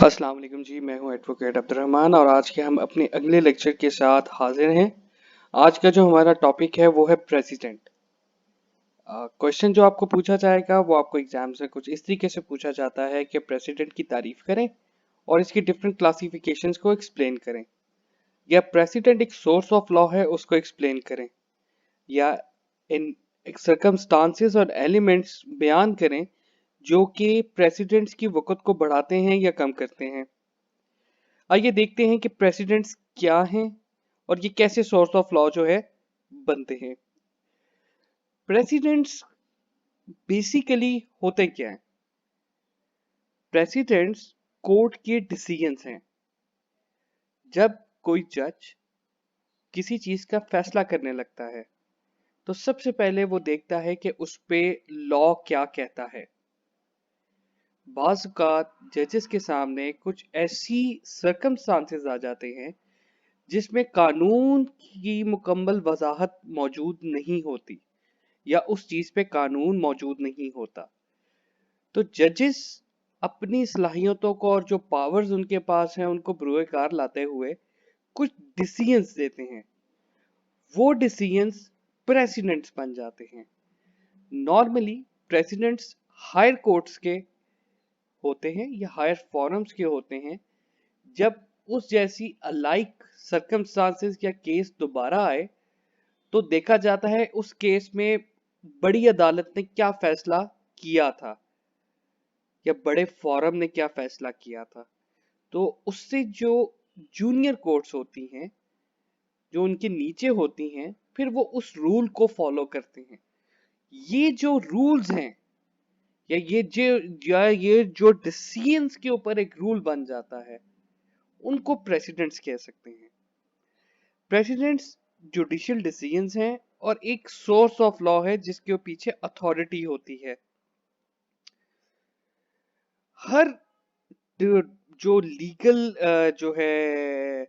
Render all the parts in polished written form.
अस्सलाम वालेकुम जी, मैं हूं एडवोकेट अब्दुर्रहमान और आज के हम अपने अगले लेक्चर के साथ हाजिर हैं। आज का जो हमारा टॉपिक है वो है प्रेसिडेंट। क्वेश्चन जो आपको पूछा जाएगा वो आपको एग्जाम से कुछ इस तरीके से पूछा जाता है कि प्रेसिडेंट की तारीफ करें और इसकी डिफरेंट क्लासिफिकेशंस को एक्सप्लेन करें, या प्रेसिडेंट एक सोर्स ऑफ लॉ है उसको एक्सप्लेन करें, या इन सर्कमस्टांसेस और एलिमेंट्स बयान करें जो कि प्रेसिडेंट्स की वक़्त को बढ़ाते हैं या कम करते हैं। आइए देखते हैं कि प्रेसिडेंट्स क्या हैं और ये कैसे सोर्स ऑफ लॉ जो है बनते हैं। प्रेसिडेंट्स बेसिकली होते क्या हैं? प्रेसिडेंट्स कोर्ट के डिसीजंस हैं। जब कोई जज किसी चीज का फैसला करने लगता है तो सबसे पहले वो देखता है कि उस पे लॉ क्या कहता है। बाज़ औक़ात जजेस के सामने कुछ ऐसी सर्कमस्टांसेस आ जाते हैं जिसमें कानून की मुकम्मल वजाहत मौजूद नहीं होती या उस चीज पे कानून मौजूद नहीं होता, तो जजेस अपनी सलाहियतों को और जो पावर्स उनके पास हैं उनको बरूए कार लाते हुए कुछ डिसीजंस देते हैं। वो डिसीजंस प्रेसिडेंट्स बन जाते हैं। नॉर्मली प्रेसिडेंट्स हायर कोर्ट्स के होते हैं या हायर फॉरम्स के होते हैं। जब उस जैसी अलाइक सर्कमस्टांसेस या केस दोबारा आए तो देखा जाता है उस केस में बड़ी अदालत ने क्या फैसला किया था या बड़े फोरम ने क्या फैसला किया था। तो उससे जो जूनियर कोर्ट्स होती हैं, जो उनके नीचे होती हैं, फिर वो उस रूल को फॉलो करते हैं। ये जो रूल्स हैं या ये जो डिसीजंस के ऊपर एक रूल बन जाता है उनको प्रेसिडेंट्स कह सकते हैं। प्रेसिडेंट्स जुडिशियल डिसीजंस हैं और एक सोर्स ऑफ लॉ है जिसके पीछे अथॉरिटी होती है। हर जो लीगल जो है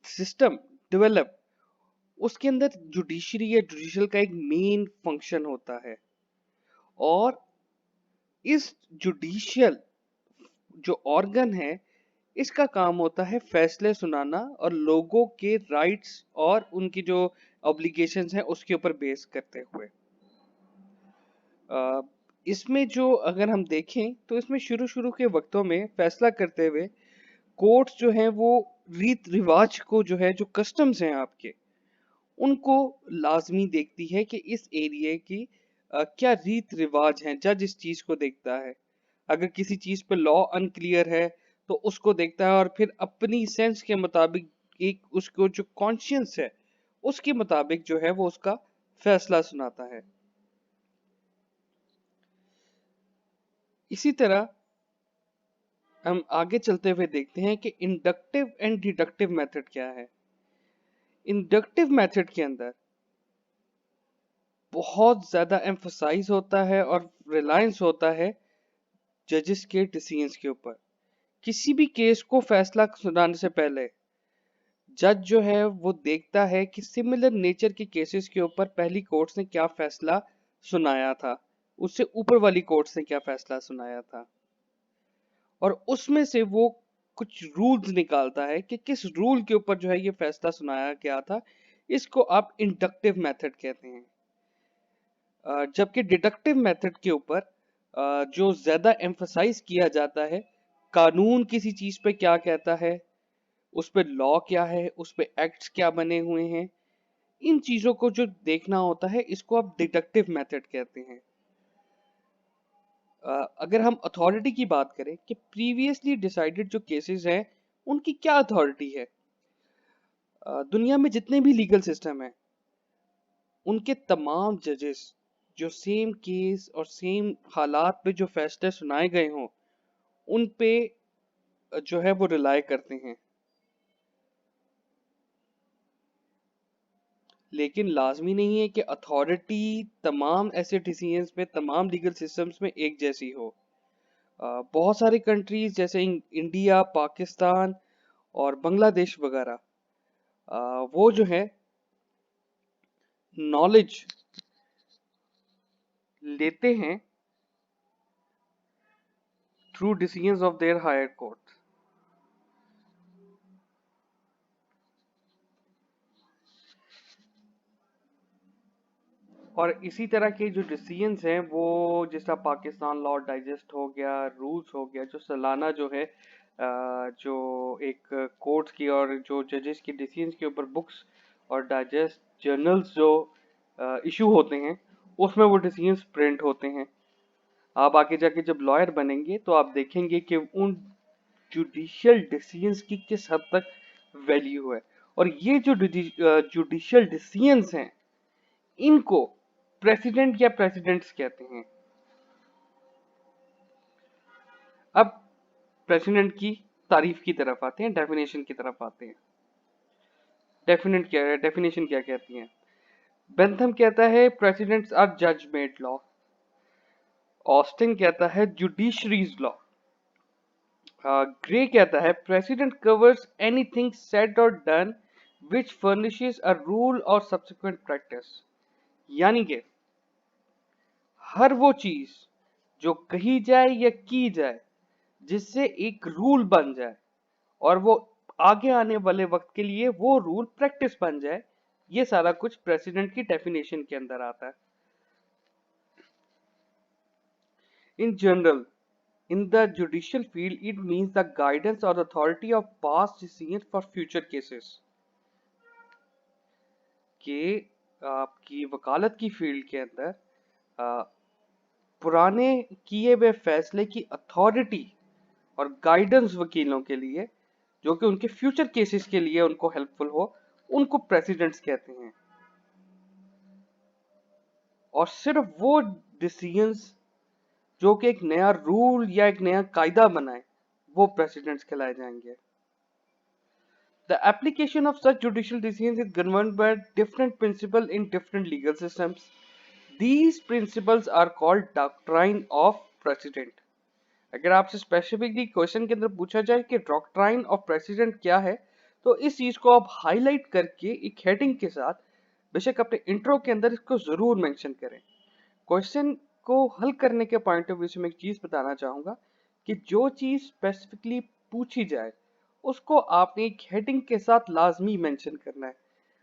सिस्टम डेवलप, उसके अंदर जुडिशरी या जुडिशियल का एक मेन फंक्शन होता है और इस जुडिशियल जो ऑर्गन है इसका काम होता है फैसले सुनाना और लोगों के राइट्स और उनकी जो ऑब्लिगेशंस हैं उसके ऊपर बेस करते हुए। इसमें जो अगर हम देखें तो इसमें शुरू शुरू के वक्तों में फैसला करते हुए कोर्ट्स जो है वो रीत रिवाज को जो है जो कस्टम्स हैं आपके उनको लाजमी देखती है कि इस एरिया की क्या रीत रिवाज हैं। जज इस चीज को देखता है, अगर किसी चीज पे लॉ अनक्लियर है तो उसको देखता है और फिर अपनी सेंस के मुताबिक एक उसको जो कॉन्शियंस है उसके मुताबिक जो है वो उसका फैसला सुनाता है। इसी तरह हम आगे चलते हुए देखते हैं कि इंडक्टिव एंड डिडक्टिव मेथड क्या है। इंडक्टिव मेथड के अंदर बहुत ज्यादा एम्फसाइज होता है और रिलायंस होता है जजेस के डिसीजंस के ऊपर। किसी भी केस को फैसला सुनाने से पहले जज जो है वो देखता है कि सिमिलर नेचर के केसेस के ऊपर पहली कोर्ट्स ने क्या फैसला सुनाया था, उससे ऊपर वाली कोर्ट्स ने क्या फैसला सुनाया था, और उसमें से वो कुछ रूल्स निकालता है कि किस रूल के ऊपर जो है ये फैसला सुनाया गया था। इसको आप इंडक्टिव मेथड कहते हैं। जबकि डिडक्टिव मेथड के ऊपर जो ज्यादा एम्फसाइज किया जाता है कानून किसी चीज पे क्या कहता है, उस पे लॉ क्या है, उस पे एक्ट्स क्या बने हुए हैं, इन चीजों को जो देखना होता है इसको आप डिडक्टिव मेथड कहते हैं। अगर हम अथॉरिटी की बात करें कि प्रीवियसली डिसाइडेड जो केसेस हैं उनकी क्या अथॉरिटी है। दुनिया में जितने भी लीगल सिस्टम है उनके तमाम जजेस जो सेम केस और सेम हालात पे जो फैसले सुनाए गए हों उन पे जो है वो रिलाय करते हैं। लेकिन लाजमी नहीं है कि अथॉरिटी तमाम ऐसे डिसीजंस में तमाम लीगल सिस्टम्स में एक जैसी हो। बहुत सारी कंट्रीज जैसे इंडिया, पाकिस्तान और बांग्लादेश वगैरह वो जो है नॉलेज लेते हैं through decisions of their higher court. और इसी तरह के जो डिसीजंस हैं वो जैसा पाकिस्तान लॉ डाइजेस्ट हो गया, रूल्स हो गया, जो सालाना जो है जो एक कोर्ट्स की और जो जजेस की डिसीजंस के ऊपर बुक्स और डाइजेस्ट जर्नल्स जो इशू होते हैं उसमें वो डिसीजंस प्रिंट होते हैं। आप आगे जाके जब लॉयर बनेंगे तो आप देखेंगे कि उन जुडिशियल डिसीजंस की किस हद तक वैल्यू है। और ये जो जुडिशियल डिसीजंस हैं इनको प्रेसिडेंट या प्रेसिडेंट्स कहते हैं। अब प्रेसिडेंट की तारीफ की तरफ आते हैं, डेफिनेशन की तरफ आते हैं। डेफिनेशन क्या कहती है? बेंथम कहता है प्रेसिडेंट्स आर जज मेड लॉ। ऑस्टिन कहता है जुडिशरीज लॉ। ग्रे कहता है प्रेसिडेंट कवर्स एनीथिंग सेड और done which furnishes a rule और सब्सिक्वेंट प्रैक्टिस। यानी कि हर वो चीज जो कही जाए या की जाए जिससे एक रूल बन जाए और वो आगे आने वाले वक्त के लिए वो रूल प्रैक्टिस बन जाए, ये सारा कुछ प्रेसिडेंट की डेफिनेशन के अंदर आता है। In general in the judicial field it means the guidance or authority of past decisions for future cases। कि आपकी वकालत की फील्ड के अंदर पुराने किए हुए फैसले की अथॉरिटी और गाइडेंस वकीलों के लिए जो कि उनके फ्यूचर केसेस के लिए उनको हेल्पफुल हो, उनको प्रेसिडेंट्स कहते हैं। और सिर्फ वो डिसीजंस जो कि एक नया रूल या एक नया कायदा बनाए वो प्रेसिडेंट्स कहलाए जाएंगे। The application of such judicial decisions is governed by different principles in different legal systems. These principles are called doctrine of precedent। अगर आपसे स्पेसिफिकली क्वेश्चन के अंदर पूछा जाए कि डॉक्ट्राइन ऑफ प्रेसिडेंट क्या है, तो इस चीज को आप हाईलाइट करके एक हेडिंग के साथ बेशक अपने इंट्रो के अंदर इसको जरूर मेंशन करें। क्वेश्चन को हल करने के पॉइंट ऑफ व्यू से मैं एक चीज बताना चाहूंगा कि जो चीज स्पेसिफिकली पूछी जाए उसको आपने एक हेडिंग के साथ लाजमी मेंशन करना है।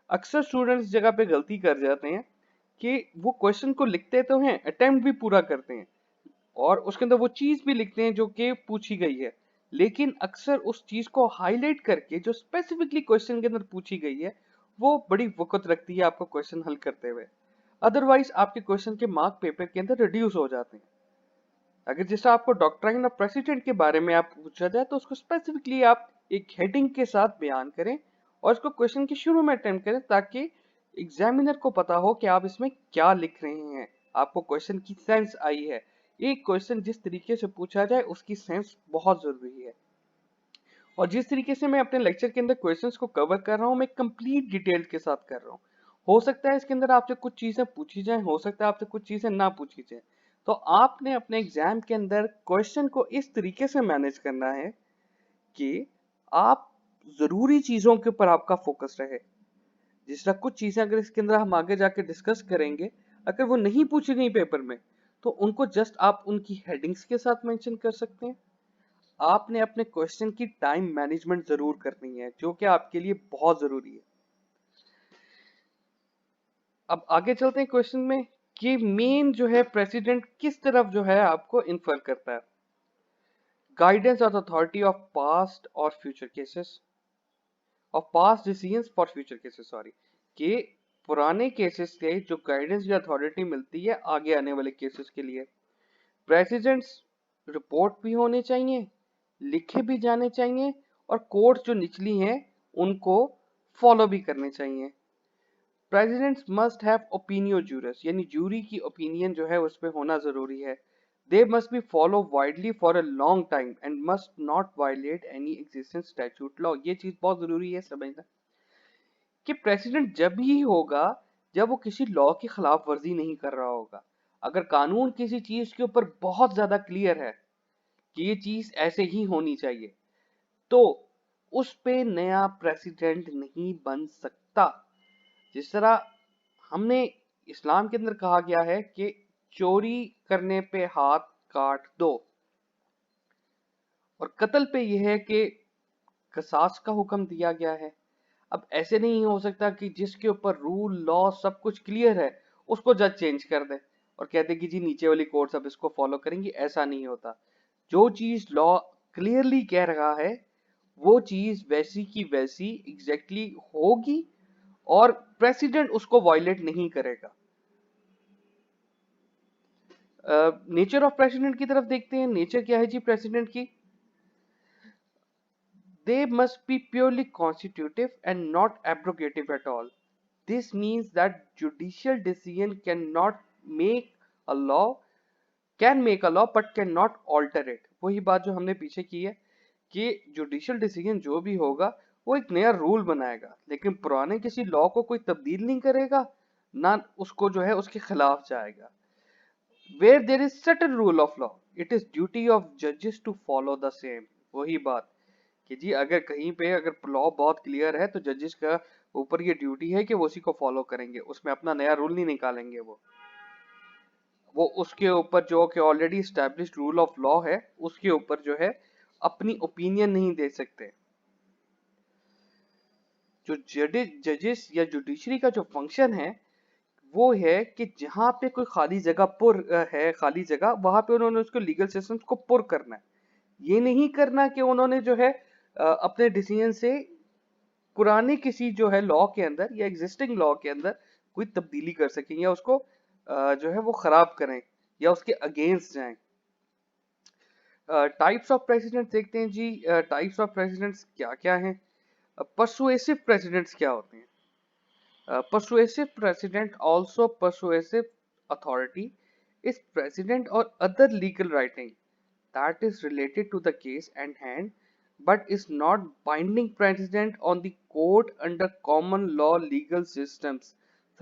अक्सर स्टूडेंट्स जगह पे गलती कर जाते हैं कि वो क्वेश्चन को लिखते तो हैं, अटेम्प्ट भी पूरा करते हैं और उसके अंदर वो चीज भी लिखते हैं जो कि पूछी गई है, लेकिन अक्सर उस चीज को हाईलाइट करके जो स्पेसिफिकली क्वेश्चन के अंदर पूछी गई है वो बड़ी वक़्त रखती है आपको क्वेश्चन हल करते हुए। अदरवाइज आपके क्वेश्चन के मार्क पेपर के अंदर रिड्यूस हो जाते हैं। अगर जैसे आपको डॉक्ट्राइन ऑफ प्रेसिडेंट के बारे में आप पूछा जाए तो उसको स्पेसिफिकली आप एक हेडिंग के साथ बयान करें और इसको क्वेश्चन के शुरू में अटेम्प्ट करें ताकि एग्जामिनर को पता हो कि आप इसमें क्या लिख रहे हैं, आपको क्वेश्चन की सेंस आई है। एक क्वेश्चन जिस तरीके से पूछा जाए उसकी सेंस बहुत जरूरी है। और जिस तरीके से मैं अपने लेक्चर के अंदर क्वेश्चंस को कवर कर रहा हूँ मैं कंप्लीट डिटेल के साथ कर रहा हूँ। हो सकता है इसके अंदर आपसे कुछ चीजें पूछी जाएं, हो सकता है आपसे कुछ चीजें ना पूछी जाएं, तो आपने अपने एग्जाम के अंदर क्वेश्चन को इस तरीके से मैनेज करना है कि आप जरूरी चीजों के ऊपर आपका फोकस रहे। जिस तरह कुछ चीजें अगर इसके अंदर हम आगे जाके डिस्कस करेंगे, अगर वो नहीं पूछी गई पेपर में तो उनको जस्ट आप उनकी हेडिंग्स के साथ मेंशन कर सकते हैं। आपने अपने क्वेश्चन की टाइम मैनेजमेंट जरूर करनी है जो कि आपके लिए बहुत जरूरी है। अब आगे चलते हैं क्वेश्चन में कि मेन जो है प्रेसिडेंट किस तरफ जो है आपको इन्फर करता है। गाइडेंस और अथॉरिटी ऑफ पास्ट और future cases of past decisions for future cases, sorry, कि पुराने केसेस से जो गाइडेंस या अथॉरिटी मिलती है आगे आने वाले केसेस के लिए। प्रेसिडेंट्स रिपोर्ट भी होने चाहिए, लिखे भी जाने चाहिए और कोर्ट जो निचली हैं उनको फॉलो भी करने चाहिए। Precedents must have opinio juris, यानी जूरी की ओपिनियन जो है उस पे होना जरूरी है। They must be follow widely for a long time and must not violate any existing statute law. ये चीज बहुत जरूरी है समझना कि प्रेसिडेंट जब ही होगा जब वो किसी लॉ की खिलाफ वर्जी नहीं कर रहा होगा। अगर कानून किसी चीज के ऊपर बहुत ज्यादा क्लियर है कि ये चीज ऐसे ही होनी चाहिए तो उस पे नया प्रेसिडेंट नहीं बन सकता। जिस तरह हमने इस्लाम के अंदर कहा गया है कि चोरी करने पे हाथ काट दो और कत्ल पे यह है कि कसास का हुक्म दिया गया है। अब ऐसे नहीं हो सकता कि जिसके ऊपर रूल लॉ सब कुछ क्लियर है उसको जज चेंज कर दे और कहते कि जी नीचे वाली कोर्ट्स अब इसको फॉलो करेंगी। ऐसा नहीं होता। जो चीज लॉ क्लियरली कह रहा है वो चीज वैसी की वैसी एग्जैक्टली होगी और प्रेसिडेंट उसको वायलेट नहीं करेगा। नेचर ऑफ प्रेसिडेंट की तरफ देखते हैं। नेचर क्या है जी प्रेसिडेंट की? They must be purely constitutive and not abrogative at all. This means that judicial decision cannot make a law, can make a law but cannot alter it. वही बात जो हमने पीछे की है कि जुडिशियल डिसीजन जो भी होगा वो एक नया रूल बनाएगा, लेकिन पुराने किसी लॉ को कोई तब्दील नहीं करेगा, ना उसको जो है उसके खिलाफ जाएगा। Where there is certain rule of law, it is duty of judges to follow the same. वही बात कि जी अगर कहीं पे अगर लॉ बहुत क्लियर है तो जजेस का ऊपर ये ड्यूटी है कि वो उसी को फॉलो करेंगे, उसमें अपना नया रूल नहीं निकालेंगे। वो उसके ऊपर जो कि already established rule of law है उसके ऊपर जो है अपनी ओपिनियन नहीं दे सकते। जो जजेस या जुडिशरी का जो फंक्शन है वो है कि जहां पे कोई खाली जगह पुर है, खाली जगह, वहां पे उन्होंने उसको लीगल सिस्टम्स को पुर करना है। ये नहीं करना कि उन्होंने जो है अपने डिसीजन से पुराने किसी जो है लॉ के अंदर या एग्जिस्टिंग लॉ के अंदर कोई तब्दीली कर सकें या उसको जो है वो खराब करें या उसके अगेंस्ट जाएं। टाइप्स ऑफ प्रेसिडेंट्स देखते हैं जी। टाइप्स ऑफ प्रेसिडेंट्स क्या क्या हैं? परसुएसिव प्रेसिडेंट्स क्या होते हैं? Persuasive president, also persuasive authority, is president or other legal writing that is related to the case at hand but is not binding precedent on the court under common law legal systems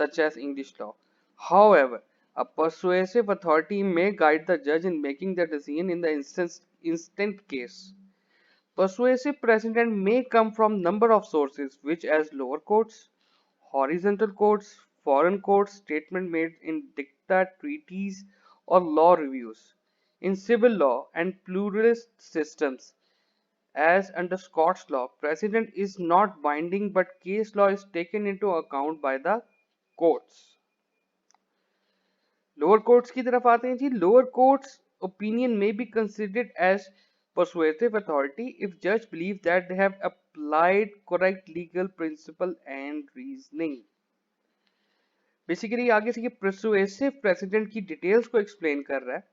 such as English law. However, a persuasive authority may guide the judge in making the decision in the instant case. Persuasive precedent may come from number of sources which as lower courts, horizontal courts, foreign courts, statement made in dicta, treaties, or law reviews. In civil law and pluralist systems, as under Scots law, precedent is not binding but case law is taken into account by the courts. Lower courts की तरफ आते हैं जी। Lower courts opinion may be considered as persuasive authority if judge believe that they have applied correct legal principle and reasoning. Basically आगे से ये persuasive president की details को explain कर रहा है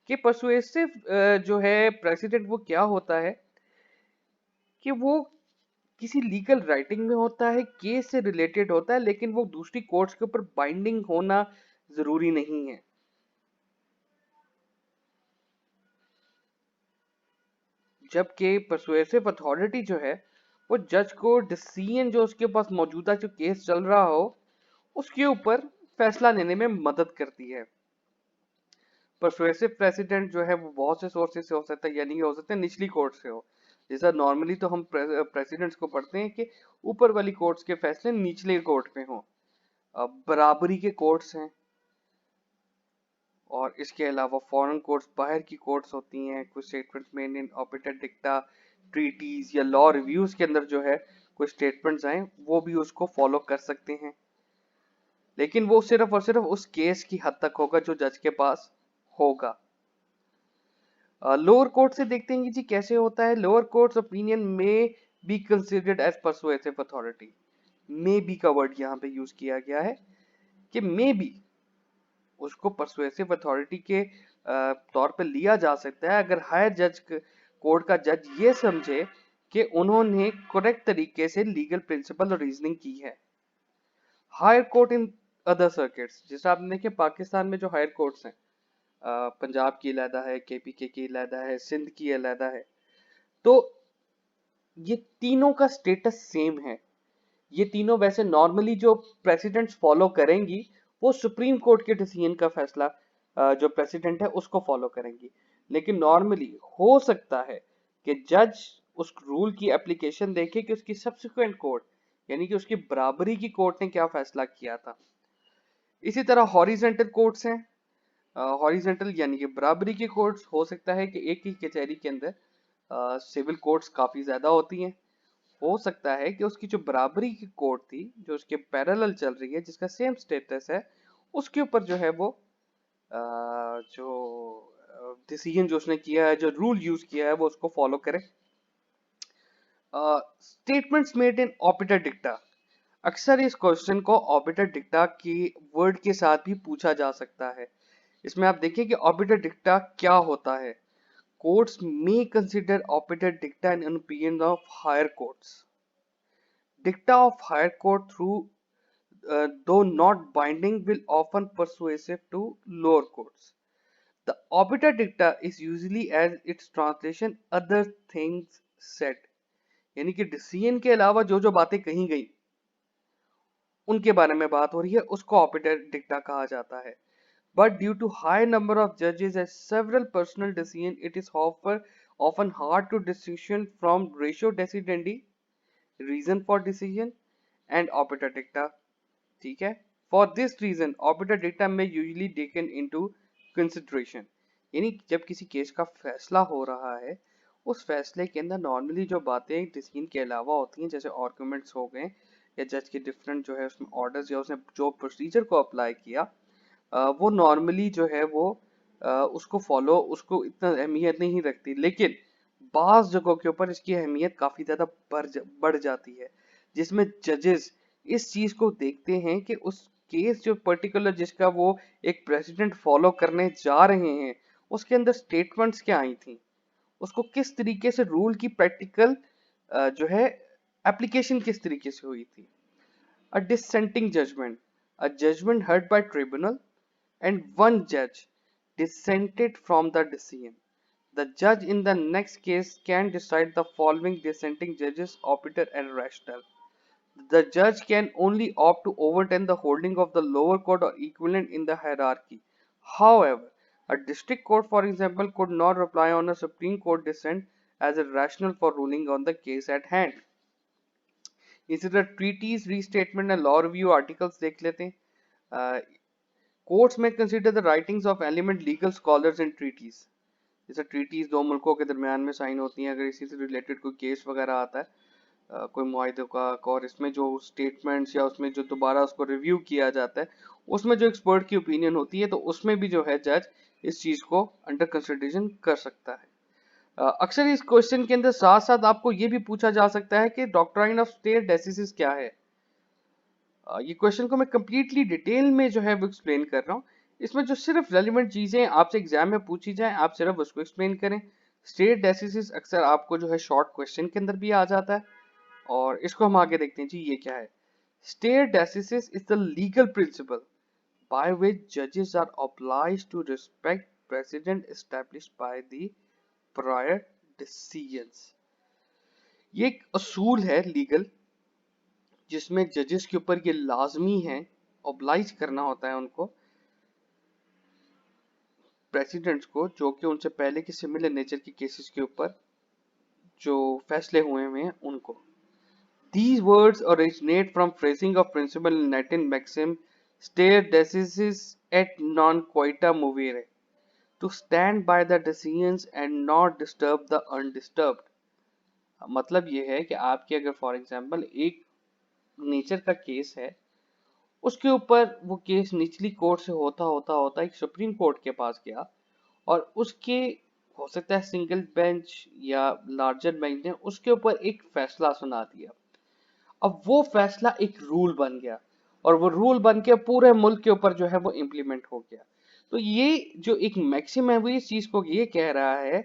कि परसुएसिव जो है प्रेसिडेंट वो क्या होता है कि वो किसी लीगल राइटिंग में होता है, केस से रिलेटेड होता है, लेकिन वो दूसरी कोर्ट्स के ऊपर बाइंडिंग होना जरूरी नहीं है। जबकि परसुएसिव अथॉरिटी जो है वो जज को डिसीजन जो उसके पास मौजूदा जो केस चल रहा हो उसके ऊपर फैसला लेने में मदद करती है। परसुएसिव प्रेसिडेंट जो है वो बहुत से सोर्सेज से हो सकता है, यानी हो सकता है निचली कोर्ट से हो। जैसा नॉर्मली तो हम प्रेसिडेंट्स को पढ़ते हैं कि ऊपर वाली कोर्ट्स के फैसले निचले कोर्ट में हो। बराबरी के कोर्ट्स हैं और इसके अलावा फॉरेन कोर्ट्स, बाहर की कोर्ट्स होती हैं। कुछ statements made in obiter डिक्टा, treaties या लॉ रिव्यूज के अंदर जो है कुछ स्टेटमेंट्स आए वो भी उसको फॉलो कर सकते हैं, लेकिन वो सिर्फ और सिर्फ उस केस की हद तक होगा जो जज के पास होगा। लोअर कोर्ट से देखते हैं कि जी कैसे होता है। लोअर कोर्ट्स ओपिनियन में be considered as persuasive authority. May be का वर्ड यहाँ पे यूज किया गया है कि मे बी उसको परसुएसिव अथॉरिटी के तौर पे लिया जा सकता है अगर हायर जज कोर्ट का जज ये समझे कि उन्होंने करेक्ट तरीके से लीगल प्रिंसिपल और रीजनिंग की है। Higher court in other circuits, जैसे आपने देखे पाकिस्तान में जो हायर कोर्ट्स हैं, पंजाब की अलहदा है, केपीके की अलहदा है, सिंध की अलहदा है, तो ये तीनों का स्टेटस सेम है। ये तीनों वैसे नॉर्मली जो प्रेसिडेंट्स फॉलो करेंगी वो सुप्रीम कोर्ट के डिसीजन का फैसला जो प्रेसिडेंट है उसको फॉलो करेंगी, लेकिन नॉर्मली हो सकता है कि जज उस रूल की एप्लीकेशन देखे कि उसकी सब्सिक्वेंट कोर्ट यानी कि उसकी बराबरी की कोर्ट ने क्या फैसला किया था। इसी तरह हॉरिजेंटल कोर्ट्स हैं। हॉरिजेंटल यानी कि बराबरी की कोर्ट्स हो सकता है कि एक ही कचहरी के अंदर सिविल कोर्ट्स काफी ज्यादा होती हैं। हो सकता है कि उसकी जो बराबरी की कोर्ट थी जो उसके पैरेलल चल रही है जिसका सेम स्टेटस है उसके ऊपर जो है वो जो डिसीजन जो उसने किया है, जो रूल यूज किया है, वो उसको फॉलो करे। स्टेटमेंट्स मेड इन ऑबिटर डिक्टा, अक्सर इस क्वेश्चन को ऑबिटर डिक्टा की वर्ड के साथ भी पूछा जा सकता है। इसमें आप देखिए कि ऑबिटर डिक्टा क्या होता है। Courts may consider obiter dicta an opinion of higher courts. Dicta of higher court through though not binding will often persuasive to lower courts. The obiter dicta is usually as its translation other things said, यानी कि decision के अलावा जो जो बातें कही गई उनके बारे में बात हो रही है, उसको ऑबिटर डिक्टा कहा जाता है। But due to high number of judges and several personal decisions, it is often hard to distinguish from ratio decidendi, reason for decision, and obiter dicta. ठीक है? For this reason, obiter dicta may usually taken into consideration. यानी जब किसी case का फैसला हो रहा है, उस फैसले के अंदर नॉर्मली जो बातें डिसीजन के अलावा होती हैं, जैसे आर्गुमेंट्स हो गए या जज के डिफरेंट जो है उसमें ऑर्डर्स या उसने जो प्रोसीजर को अप्लाई किया, वो नॉर्मली जो है वो उसको फॉलो उसको इतना अहमियत नहीं रखती, लेकिन बाज जगहों के ऊपर इसकी अहमियत काफी ज्यादा बढ़ जाती है, जिसमें जजेस इस चीज को देखते हैं कि उस केस जो पर्टिकुलर जिसका वो एक प्रेसिडेंट फॉलो करने जा रहे हैं, उसके अंदर स्टेटमेंट्स क्या आई थी, उसको किस तरीके से रूल की प्रैक्टिकल जो है एप्लीकेशन किस तरीके से हुई थी। A dissenting judgment, a judgment heard by tribunal and one judge dissented from the decision. The judge in the next case can decide the following dissenting judges obiter and rational. The judge can only opt to overturn the holding of the lower court or equivalent in the hierarchy. However, a district court, for example, could not rely on a Supreme Court dissent as a rationale for ruling on the case at hand. इसी तरह treaties restatement and law review articles देख लेते हैं। Courts में consider the writings of element legal scholars in treaties, जैसे treaties दो मुल्कों के दरमियान में साइन होती हैं, अगर इसी से रिलेटेड कोई केस वगैरह आता है, कोई मुआहदे का, और इसमें जो स्टेटमेंट्स या उसमें जो दोबारा उसको रिव्यू किया जाता है, उसमें जो एक्सपर्ट की ओपिनियन होती है, तो उसमें भी जो है जज इस चीज को अंडर कंसिडरेशन कर सकता है। अक्सर इस क्वेश्चन के अंदर साथ साथ आपको ये भी पूछा जा सकता है कि डॉक्ट्राइन ऑफ स्टेट डेसिसिस क्या है। ये क्वेश्चन को मैं कंप्लीटली डिटेल में जो है वो एक्सप्लेन कर रहा हूँ। इसमें जो सिर्फ रेलिवेंट चीजें आपसे एग्जाम में पूछी जाए, आप सिर्फ उसको एक्सप्लेन करें। स्टेट डेसिसिस अक्सर आपको जो है शॉर्ट क्वेश्चन के अंदर भी आ जाता है, और इसको हम आगे देखते हैं जी ये क्या है। Stare decisis is the legal principle by which जजेस are obliged to respect precedent established by the prior decisions. ये एक असूल है लीगल, जिसमें जजेस के ऊपर ये लाजमी है, ऑब्लाइज करना होता है उनको, प्रेसिडेंट्स को, जो कि उनसे पहले के सिमिलर नेचर के केसेस के ऊपर जो फैसले हुए हैं उनको। These words originate from phrasing of principle in Latin maxim stare decisis et non quota movere, to stand by the decisions and not disturb the undisturbed। मतलब ये है कि आपके अगर फॉर एग्जांपल एक नेचर का केस है, उसके ऊपर वो केस निचली कोर्ट से होता होता होता एक सुप्रीम कोर्ट के पास गया, और उसके हो सकता है सिंगल बेंच या लार्जर बेंच ने उसके ऊपर एक फैसला सुना दिया। अब वो फैसला एक रूल बन गया, और वो रूल बन के पूरे मुल्क के ऊपर जो है वो इम्प्लीमेंट हो गया। तो ये जो एक मैक्सिम है वो इस चीज को ये कह रहा है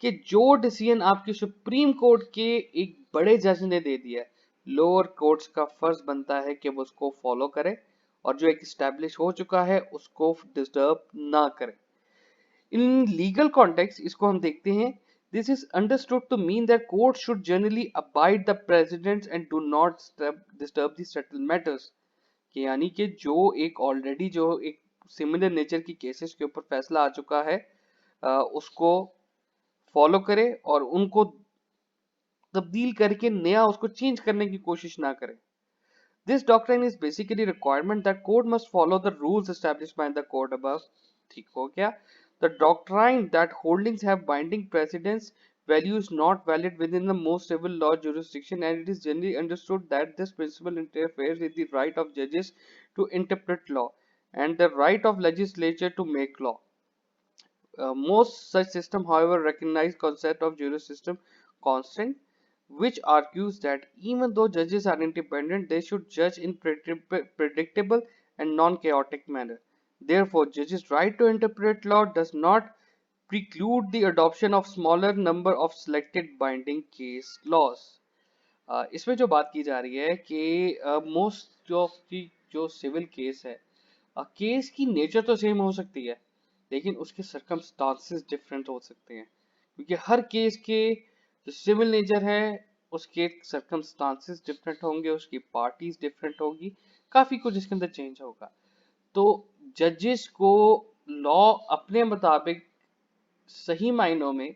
कि जो डिसीजन आपके सुप्रीम कोर्ट के एक बड़े जज ने दे दिया है, लोअर कोर्ट्स का फर्ज बनता है कि वो उसको फॉलो करे, और जो एक स्टैब्लिश हो चुका है उसको डिस्टर्ब ना करे। इन लीगल कॉन्टेक्स्ट इसको हम देखते हैं, this is understood to mean that court should generally abide the precedents and do not disturb the settle matters, कि यानी कि जो एक ऑलरेडी जो एक सिमिलर नेचर की केसेस के ऊपर फैसला आ चुका है, उसको फॉलो करे और उनको तब्दील करके नया उसको चेंज करने की कोशिश ना करे। This doctrine is basically requirement that court must follow the rules established by the court above। ठीक हो गया। The doctrine that holdings have binding precedence value is not valid within the most civil law jurisdiction, and it is generally understood that this principle interferes with the right of judges to interpret law। and the right of legislature to make law. Most such system, however, recognize concept of juris system constant, which argues that even though judges are independent, they should judge in predictable and non-chaotic manner. Therefore, judges' right to interpret law does not preclude the adoption of smaller number of selected binding case laws. इसमें जो बात की जा रही है कि most of की जो सिविल केस है, केस की नेचर तो सेम हो सकती है, लेकिन उसके सरकमस्टांसेस डिफरेंट हो सकते हैं, क्योंकि हर केस के जो सिविल नेचर है उसके सरकमस्टांसेस डिफरेंट होंगे, उसकी पार्टीज डिफरेंट होगी, काफी कुछ इसके अंदर चेंज होगा। तो जजेस को लॉ अपने मुताबिक सही मायनों में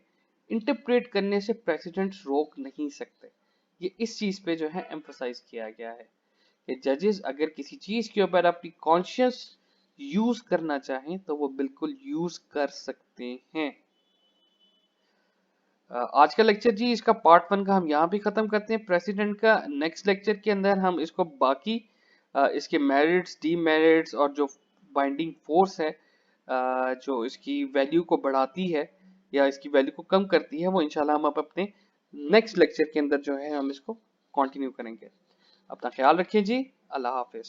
इंटरप्रेट करने से प्रेसिडेंट्स रोक नहीं सकते। ये इस चीज पे जो है एम्फसाइज किया गया है कि जजेस अगर किसी चीज के ऊपर अपनी कॉन्शियस यूज करना चाहें तो वो बिल्कुल यूज कर सकते हैं। आज का लेक्चर जी इसका पार्ट 1 का हम यहाँ पे खत्म करते हैं प्रेसिडेंट का। नेक्स्ट लेक्चर के अंदर हम इसको बाकी इसके मेरिट्स, डीमेरिट्स और जो बाइंडिंग फोर्स है, जो इसकी वैल्यू को बढ़ाती है या इसकी वैल्यू को कम करती है, वो इंशाल्लाह हम अब अपने नेक्स्ट लेक्चर के अंदर जो है हम इसको कंटिन्यू करेंगे। अपना ख्याल रखिए जी। अल्लाह हाफिज।